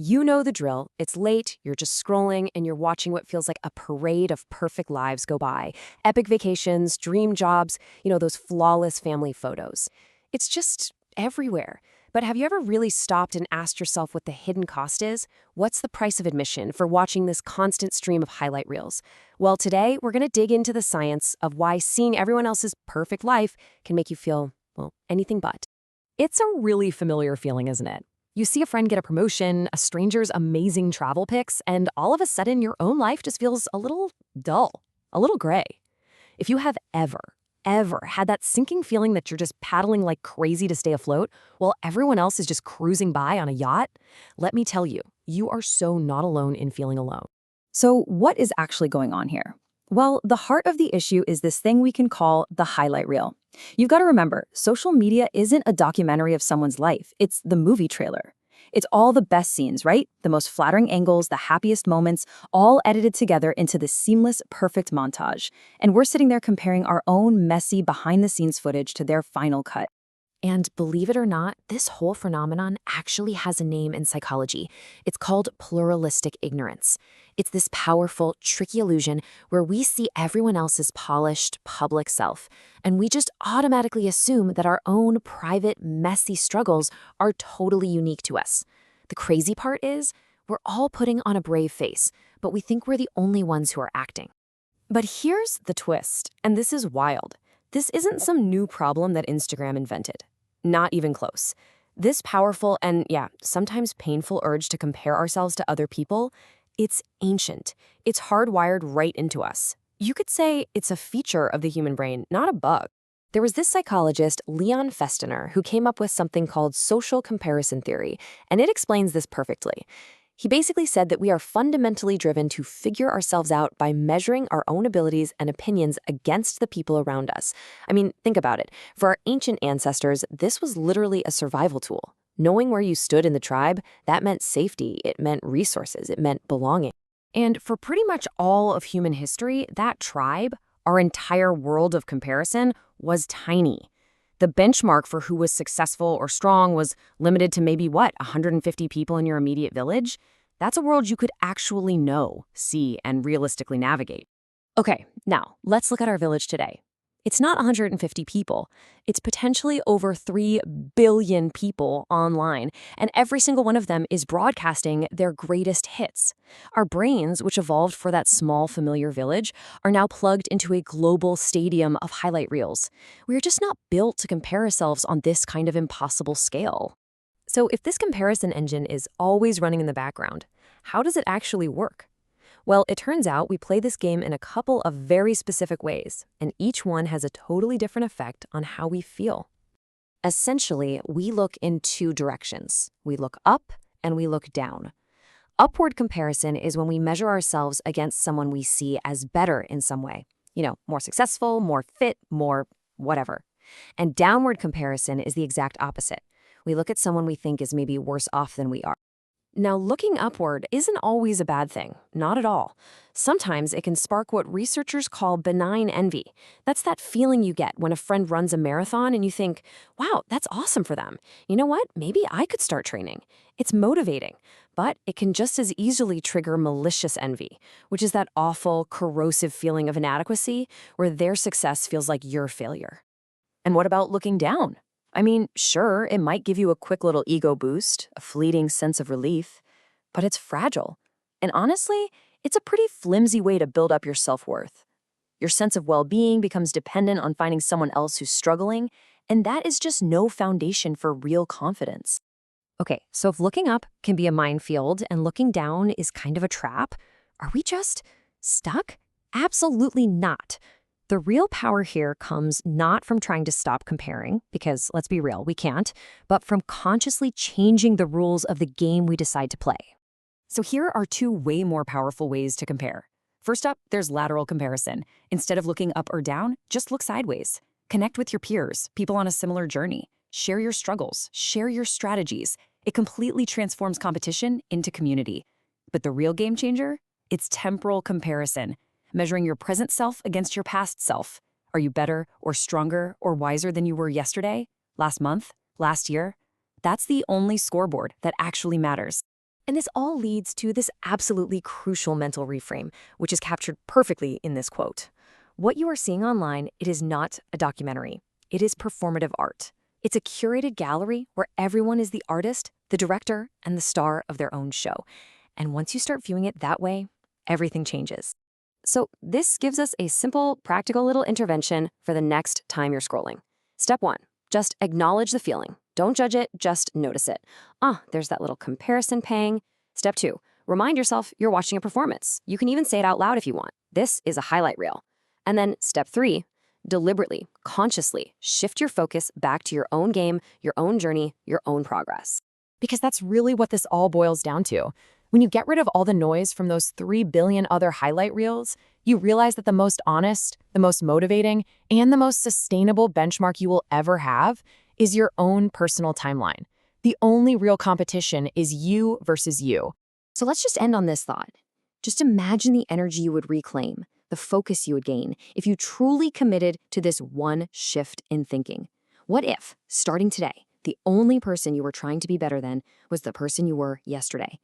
You know the drill. It's late, you're just scrolling, and you're watching what feels like a parade of perfect lives go by. Epic vacations, dream jobs, those flawless family photos. It's just everywhere. But have you ever really stopped and asked yourself what the hidden cost is? What's the price of admission for watching this constant stream of highlight reels? Well, today we're going to dig into the science of why seeing everyone else's perfect life can make you feel, well, anything but. It's a really familiar feeling, isn't it? You see a friend get a promotion, a stranger's amazing travel pics, and all of a sudden your own life just feels a little dull, a little gray. If you have ever had that sinking feeling that you're just paddling like crazy to stay afloat while everyone else is just cruising by on a yacht, let me tell you, you are so not alone in feeling alone. So what is actually going on here? Well, the heart of the issue is this thing we can call the highlight reel. You've got to remember, social media isn't a documentary of someone's life. It's the movie trailer. It's all the best scenes, right? The most flattering angles, the happiest moments, all edited together into this seamless, perfect montage. And we're sitting there comparing our own messy behind-the-scenes footage to their final cut. And believe it or not, this whole phenomenon actually has a name in psychology. It's called pluralistic ignorance. It's this powerful, tricky illusion where we see everyone else's polished, public self, and we just automatically assume that our own private, messy struggles are totally unique to us. The crazy part is, we're all putting on a brave face, but we think we're the only ones who are acting. But here's the twist, and this is wild. This isn't some new problem that Instagram invented. Not even close. This powerful and, sometimes painful urge to compare ourselves to other people, it's ancient. It's hardwired right into us. You could say it's a feature of the human brain, not a bug. There was this psychologist, Leon Festiner, who came up with something called social comparison theory, and it explains this perfectly. He basically said that we are fundamentally driven to figure ourselves out by measuring our own abilities and opinions against the people around us. I mean, think about it. For our ancient ancestors, this was literally a survival tool. Knowing where you stood in the tribe, that meant safety, it meant resources, it meant belonging. And for pretty much all of human history, that tribe, our entire world of comparison, was tiny. The benchmark for who was successful or strong was limited to maybe, 150 people in your immediate village? That's a world you could actually know, see, and realistically navigate. Okay, now, let's look at our village today. It's not 150 people. It's potentially over 3 billion people online, and every single one of them is broadcasting their greatest hits. Our brains, which evolved for that small, familiar village, are now plugged into a global stadium of highlight reels. We're just not built to compare ourselves on this kind of impossible scale. So if this comparison engine is always running in the background, how does it actually work? Well, it turns out we play this game in a couple of very specific ways, and each one has a totally different effect on how we feel. Essentially, we look in two directions. We look up and we look down. Upward comparison is when we measure ourselves against someone we see as better in some way. More successful, more fit, more whatever. And downward comparison is the exact opposite. We look at someone we think is maybe worse off than we are. Now, looking upward isn't always a bad thing, not at all. Sometimes it can spark what researchers call benign envy. That's that feeling you get when a friend runs a marathon and you think, wow, that's awesome for them. You know what? Maybe I could start training. It's motivating, but it can just as easily trigger malicious envy, which is that awful, corrosive feeling of inadequacy where their success feels like your failure. And what about looking down? I mean, sure, it might give you a quick little ego boost, a fleeting sense of relief, but it's fragile. And honestly, it's a pretty flimsy way to build up your self-worth. Your sense of well-being becomes dependent on finding someone else who's struggling, and that is just no foundation for real confidence. Okay, so if looking up can be a minefield and looking down is kind of a trap, are we just stuck? Absolutely not. The real power here comes not from trying to stop comparing, because let's be real, we can't, but from consciously changing the rules of the game we decide to play. So here are two way more powerful ways to compare. First up, there's lateral comparison. Instead of looking up or down, just look sideways. Connect with your peers, people on a similar journey. Share your struggles, share your strategies. It completely transforms competition into community. But the real game changer? It's temporal comparison. Measuring your present self against your past self. Are you better or stronger or wiser than you were yesterday, last month, last year? That's the only scoreboard that actually matters. And this all leads to this absolutely crucial mental reframe, which is captured perfectly in this quote. What you are seeing online, it is not a documentary. It is performative art. It's a curated gallery where everyone is the artist, the director, and the star of their own show. And once you start viewing it that way, everything changes. So this gives us a simple, practical little intervention for the next time you're scrolling. Step 1, just acknowledge the feeling. Don't judge it, just notice it. There's that little comparison pang. Step 2, remind yourself you're watching a performance. You can even say it out loud if you want. This is a highlight reel. And then step 3, deliberately, consciously shift your focus back to your own game, your own journey, your own progress. Because that's really what this all boils down to. When you get rid of all the noise from those 3 billion other highlight reels, you realize that the most honest, the most motivating, and the most sustainable benchmark you will ever have is your own personal timeline. The only real competition is you versus you. So let's just end on this thought. Just imagine the energy you would reclaim, the focus you would gain if you truly committed to this one shift in thinking. What if, starting today, the only person you were trying to be better than was the person you were yesterday?